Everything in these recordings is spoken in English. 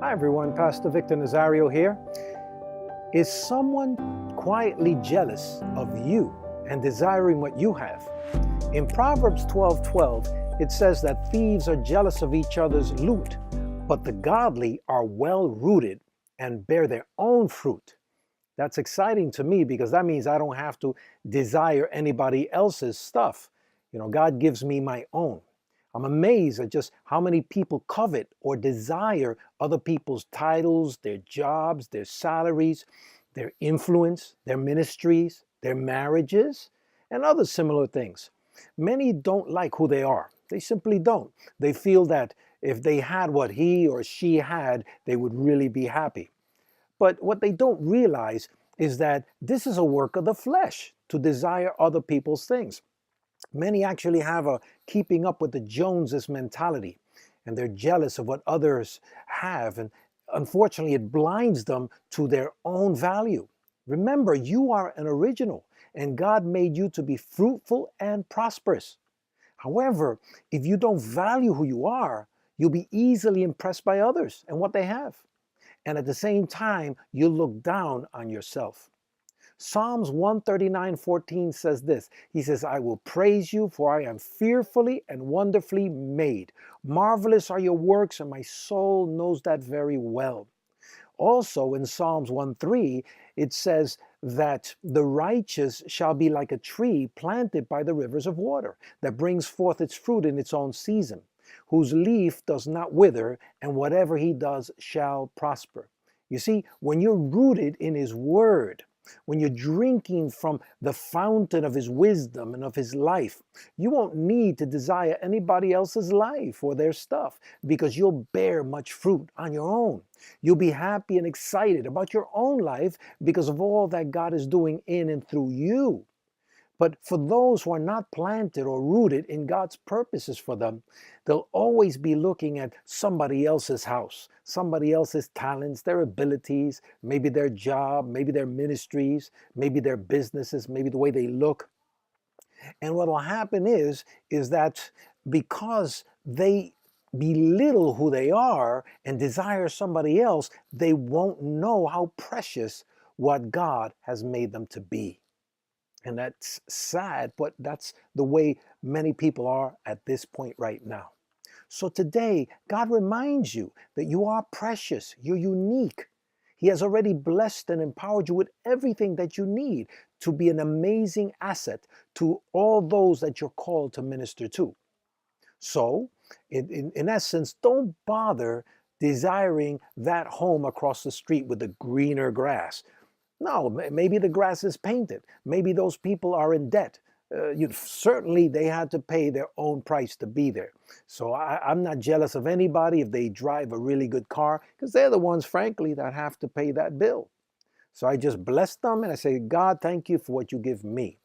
Hi everyone, Pastor Victor Nazario here. Is someone quietly jealous of you and desiring what you have? In Proverbs 12:12, it says that thieves are jealous of each other's loot, but the godly are well rooted and bear their own fruit. That's exciting to me because that means I don't have to desire anybody else's stuff. God gives me my own. I'm amazed at just how many people covet or desire other people's titles, their jobs, their salaries, their influence, their ministries, their marriages, and other similar things. Many don't like who they are. They simply don't. They feel that if they had what he or she had, they would really be happy. But what they don't realize is that this is a work of the flesh to desire other people's things. Many actually have a keeping up with the Joneses mentality, and they're jealous of what others have, and unfortunately it blinds them to their own value. Remember, you are an original, and God made you to be fruitful and prosperous. However, if you don't value who you are, you'll be easily impressed by others and what they have. And at the same time, you'll look down on yourself. Psalms 139:14 says this. He says, I will praise you, for I am fearfully and wonderfully made. Marvelous are your works, and my soul knows that very well. Also in Psalms 1:3, it says that the righteous shall be like a tree planted by the rivers of water, that brings forth its fruit in its own season, whose leaf does not wither, and whatever he does shall prosper. You see, when you're rooted in his word, when you're drinking from the fountain of his wisdom and of his life, you won't need to desire anybody else's life or their stuff because you'll bear much fruit on your own. You'll be happy and excited about your own life because of all that God is doing in and through you. But for those who are not planted or rooted in God's purposes for them, they'll always be looking at somebody else's house, somebody else's talents, their abilities, maybe their job, maybe their ministries, maybe their businesses, maybe the way they look. And what will happen is that because they belittle who they are and desire somebody else, they won't know how precious what God has made them to be. And that's sad, but that's the way many people are at this point right now. So today, God reminds you that you are precious, you're unique. He has already blessed and empowered you with everything that you need to be an amazing asset to all those that you're called to minister to. So, in essence, don't bother desiring that home across the street with the greener grass. No, maybe the grass is painted. Maybe those people are in debt. Certainly they had to pay their own price to be there. So I'm not jealous of anybody if they drive a really good car, because they're the ones, frankly, that have to pay that bill. So I just bless them and I say, God, thank you for what you give me.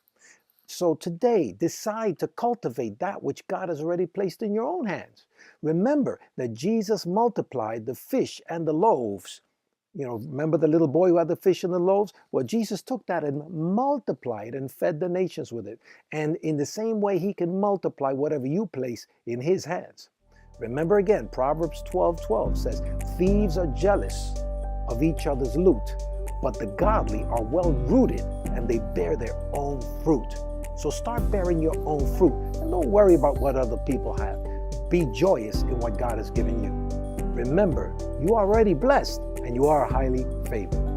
So today, decide to cultivate that which God has already placed in your own hands. Remember that Jesus multiplied the fish and the loaves. Remember the little boy who had the fish and the loaves? Well, Jesus took that and multiplied and fed the nations with it. And in the same way, he can multiply whatever you place in his hands. Remember again, Proverbs 12:12 says, thieves are jealous of each other's loot, but the godly are well rooted and they bear their own fruit. So start bearing your own fruit and don't worry about what other people have. Be joyous in what God has given you. Remember, you are already blessed and you are highly favored.